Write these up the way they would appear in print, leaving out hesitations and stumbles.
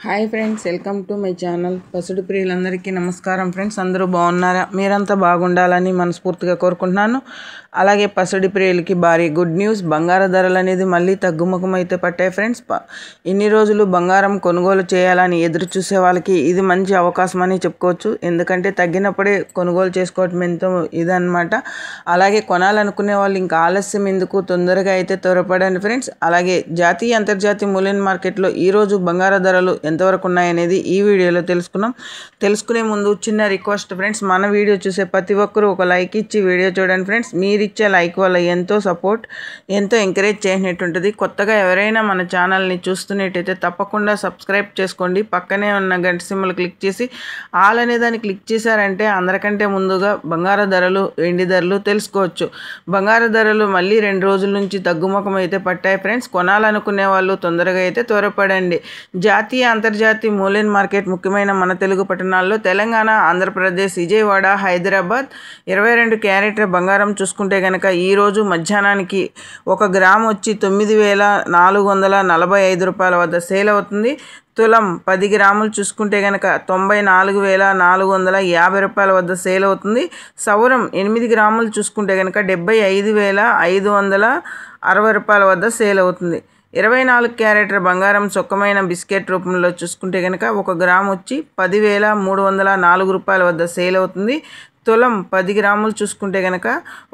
Hi friends, welcome to my channel. పసుడు ప్రియులందరికీ నమస్కారం ఫ్రెండ్స్. అందరూ బాగున్నారా? మీరంతా బాగుండాలని మనస్ఫూర్తిగా కోరుకుంటున్నాను. అలాగే పసుడి ప్రియులకి భారీ గుడ్ న్యూస్. బంగారు ధరలు అనేది మళ్ళీ తగ్గుముఖం అయితే పట్టాయి ఫ్రెండ్స్. ఇన్ని రోజులు బంగారం కొనుగోలు చేయాలని ఎదురు చూసే వాళ్ళకి ఇది మంచి అవకాశం అని చెప్పుకోవచ్చు. ఎందుకంటే తగ్గినప్పుడే కొనుగోలు చేసుకోవటం ఎంతో ఇదన్నమాట. అలాగే కొనాలనుకునే వాళ్ళు ఇంకా ఆలస్యం ఎందుకు, తొందరగా అయితే త్వరపడండి ఫ్రెండ్స్. అలాగే జాతీయ అంతర్జాతీయ మూల్యం మార్కెట్లో ఈరోజు బంగారు ధరలు ఎంతవరకు ఉన్నాయనేది ఈ వీడియోలో తెలుసుకునే ముందు చిన్న రిక్వెస్ట్ ఫ్రెండ్స్, మన వీడియో చూసే ప్రతి ఒక్కరూ ఒక లైక్ ఇచ్చి వీడియో చూడండి ఫ్రెండ్స్. మీరిచ్చే లైక్ వల్ల ఎంతో సపోర్ట్, ఎంతో ఎంకరేజ్ చేసినట్టుంటుంది. కొత్తగా ఎవరైనా మన ఛానల్ని చూస్తున్నట్టయితే తప్పకుండా సబ్స్క్రైబ్ చేసుకోండి. పక్కనే ఉన్న గంట సింబల్ క్లిక్ చేసి ఆల్ అనే దాన్ని క్లిక్ చేశారంటే అందరికంటే ముందుగా బంగారు ధరలు, వెండి ధరలు తెలుసుకోవచ్చు. బంగారు ధరలు మళ్ళీ 2 రోజుల నుంచి తగ్గుముఖం అయితే పట్టాయి ఫ్రెండ్స్. కొనాలనుకునే వాళ్ళు తొందరగా అయితే త్వరపడండి. జాతీయ అంతర్జాతీయ మూల్యం మార్కెట్ ముఖ్యమైన మన తెలుగు పట్టణాల్లో తెలంగాణ, ఆంధ్రప్రదేశ్, విజయవాడ, హైదరాబాద్ 22 క్యారెట్ల బంగారం చూసుకుంటే కనుక ఈరోజు మధ్యాహ్నానికి 1 గ్రాము వచ్చి 9,445 రూపాయల వద్ద సేల్ అవుతుంది. తులం 10 గ్రాములు చూసుకుంటే కనుక 94,450 రూపాయల వద్ద సేల్ అవుతుంది. సౌరం 8 గ్రాములు చూసుకుంటే కనుక 75,560 రూపాయల వద్ద సేల్ అవుతుంది. 24 క్యారెట్ల బంగారం చొక్కమైన బిస్కెట్ రూపంలో చూసుకుంటే కనుక 1 గ్రాము వచ్చి 10,304 రూపాయల వద్ద సేల్ అవుతుంది. తులం 10 గ్రాములు చూసుకుంటే కనుక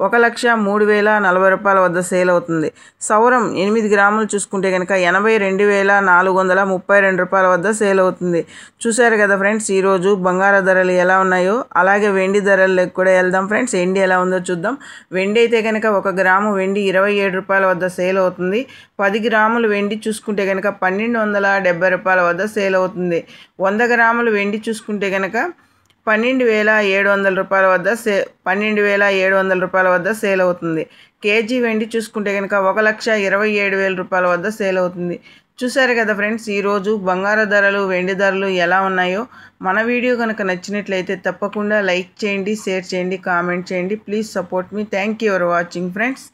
1,03,040 రూపాయల వద్ద సేల్ అవుతుంది. సౌరం 8 గ్రాములు చూసుకుంటే కనుక 82,432 రూపాయల వద్ద సేల్ అవుతుంది. చూశారు కదా ఫ్రెండ్స్ ఈరోజు బంగారు ధరలు ఎలా ఉన్నాయో. అలాగే వెండి ధరలకు కూడా వెళ్దాం ఫ్రెండ్స్. వెండి ఎలా ఉందో చూద్దాం. వెండి అయితే కనుక 1 గ్రాము వెండి 27 రూపాయల వద్ద సేల్ అవుతుంది. 10 గ్రాములు వెండి చూసుకుంటే కనుక 1,270 రూపాయల వద్ద సేల్ అవుతుంది. 100 గ్రాములు వెండి చూసుకుంటే కనుక 12,700 రూపాయల వద్ద 12,700 రూపాయల వద్ద సేల్ అవుతుంది. కేజీ వెండి చూసుకుంటే కనుక 1,27,000 రూపాయల వద్ద సేల్ అవుతుంది. చూశారు కదా ఫ్రెండ్స్ ఈరోజు బంగారు ధరలు, వెండి ధరలు ఎలా ఉన్నాయో. మన వీడియో కనుక నచ్చినట్లయితే తప్పకుండా లైక్ చేయండి, షేర్ చేయండి, కామెంట్ చేయండి. Please support me. Thank you for watching friends.